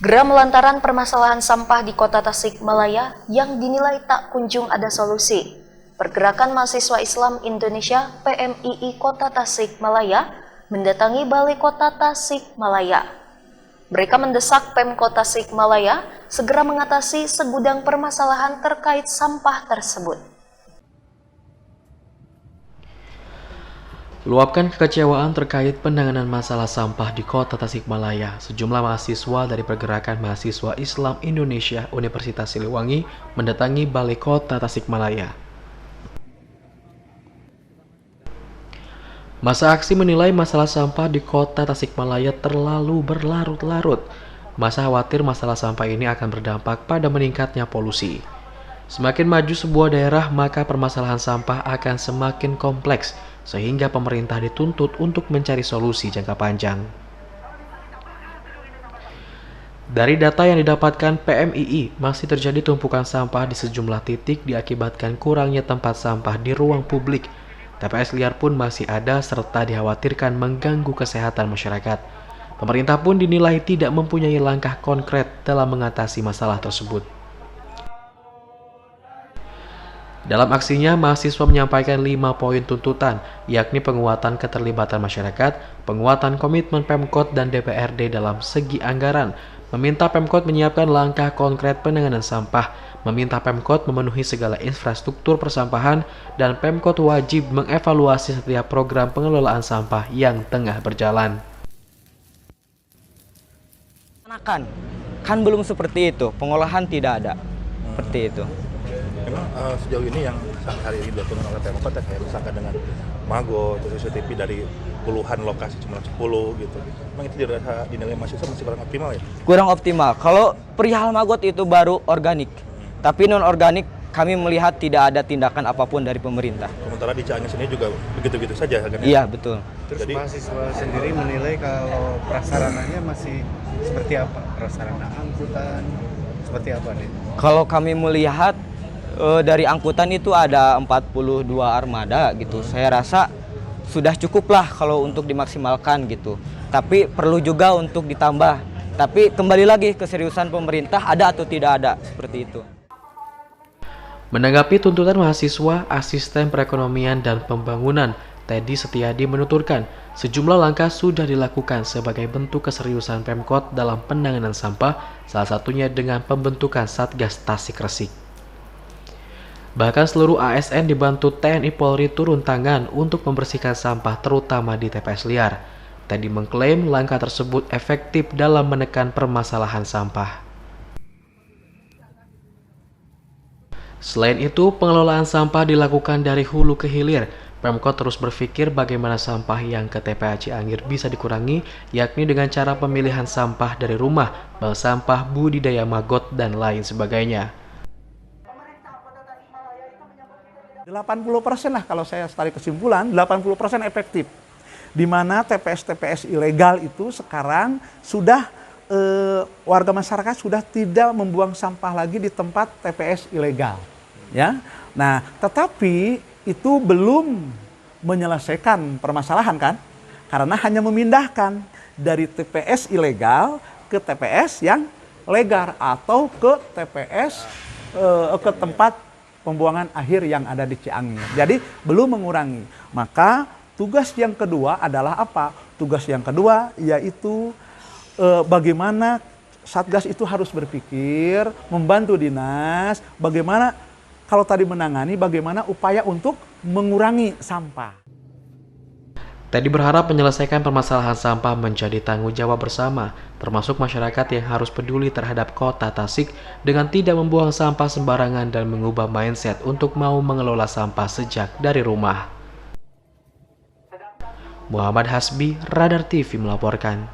Geram lantaran permasalahan sampah di Kota Tasikmalaya yang dinilai tak kunjung ada solusi. Pergerakan Mahasiswa Islam Indonesia (PMII) Kota Tasikmalaya mendatangi Balai Kota Tasikmalaya. Mereka mendesak Pemkot Tasikmalaya segera mengatasi segudang permasalahan terkait sampah tersebut. Luapkan kekecewaan terkait penanganan masalah sampah di Kota Tasikmalaya. Sejumlah mahasiswa dari Pergerakan Mahasiswa Islam Indonesia Universitas Siliwangi mendatangi Balai Kota Tasikmalaya. Masa aksi menilai masalah sampah di Kota Tasikmalaya terlalu berlarut-larut. Masa khawatir masalah sampah ini akan berdampak pada meningkatnya polusi. Semakin maju sebuah daerah, maka permasalahan sampah akan semakin kompleks, sehingga pemerintah dituntut untuk mencari solusi jangka panjang. Dari data yang didapatkan PMII, masih terjadi tumpukan sampah di sejumlah titik diakibatkan kurangnya tempat sampah di ruang publik. TPS liar pun masih ada serta dikhawatirkan mengganggu kesehatan masyarakat. Pemerintah pun dinilai tidak mempunyai langkah konkret dalam mengatasi masalah tersebut. Dalam aksinya, mahasiswa menyampaikan 5 poin tuntutan, yakni penguatan keterlibatan masyarakat, penguatan komitmen Pemkot dan DPRD dalam segi anggaran, meminta Pemkot menyiapkan langkah konkret penanganan sampah, meminta Pemkot memenuhi segala infrastruktur persampahan, dan Pemkot wajib mengevaluasi setiap program pengelolaan sampah yang tengah berjalan. Kan belum seperti itu, pengolahan tidak ada, seperti itu. Memang sejauh ini yang hari ini dilakukan oleh Pemkot kayak misalkan dengan Mago, terus CCTV dari puluhan lokasi cuma 10 gitu. Memang itu dinilai mahasiswa masih kurang optimal ya? Kurang optimal. Kalau perihal Magot itu baru organik, tapi non organik kami melihat tidak ada tindakan apapun dari pemerintah. Sementara di Cianjur sini juga begitu-begitu saja kan? Iya betul. Terus jadi, mahasiswa sendiri menilai kalau prasarananya masih seperti apa? Prasarana angkutan seperti apa nih? Kalau kami melihat dari angkutan itu ada 42 armada gitu. Saya rasa sudah cukup lah kalau untuk dimaksimalkan gitu. Tapi perlu juga untuk ditambah. Tapi kembali lagi keseriusan pemerintah ada atau tidak ada, seperti itu. Menanggapi tuntutan mahasiswa, Asisten Perekonomian dan Pembangunan Teddy Setiadi menuturkan sejumlah langkah sudah dilakukan sebagai bentuk keseriusan Pemkot dalam penanganan sampah, salah satunya dengan pembentukan Satgas Tasik Resik. Bahkan seluruh ASN dibantu TNI Polri turun tangan untuk membersihkan sampah terutama di TPS liar. Teddy mengklaim langkah tersebut efektif dalam menekan permasalahan sampah. Selain itu, pengelolaan sampah dilakukan dari hulu ke hilir. Pemkot terus berpikir bagaimana sampah yang ke TPA Cianjur bisa dikurangi, yakni dengan cara pemilihan sampah dari rumah, bank sampah, budidaya Magot, dan lain sebagainya. 80% lah kalau saya tarik kesimpulan, 80% efektif. Di mana TPS-TPS ilegal itu sekarang sudah warga masyarakat sudah tidak membuang sampah lagi di tempat TPS ilegal. Ya, nah tetapi itu belum menyelesaikan permasalahan kan, karena hanya memindahkan dari TPS ilegal ke TPS yang legal atau ke TPS ke tempat pembuangan akhir yang ada di Cianjur. Jadi belum mengurangi. Maka tugas yang kedua adalah apa? Tugas yang kedua yaitu bagaimana Satgas itu harus berpikir, membantu dinas, bagaimana kalau tadi menangani, bagaimana upaya untuk mengurangi sampah. Teddy berharap menyelesaikan permasalahan sampah menjadi tanggung jawab bersama, termasuk masyarakat yang harus peduli terhadap Kota Tasik dengan tidak membuang sampah sembarangan dan mengubah mindset untuk mau mengelola sampah sejak dari rumah. Muhammad Hasbi, Radar TV melaporkan.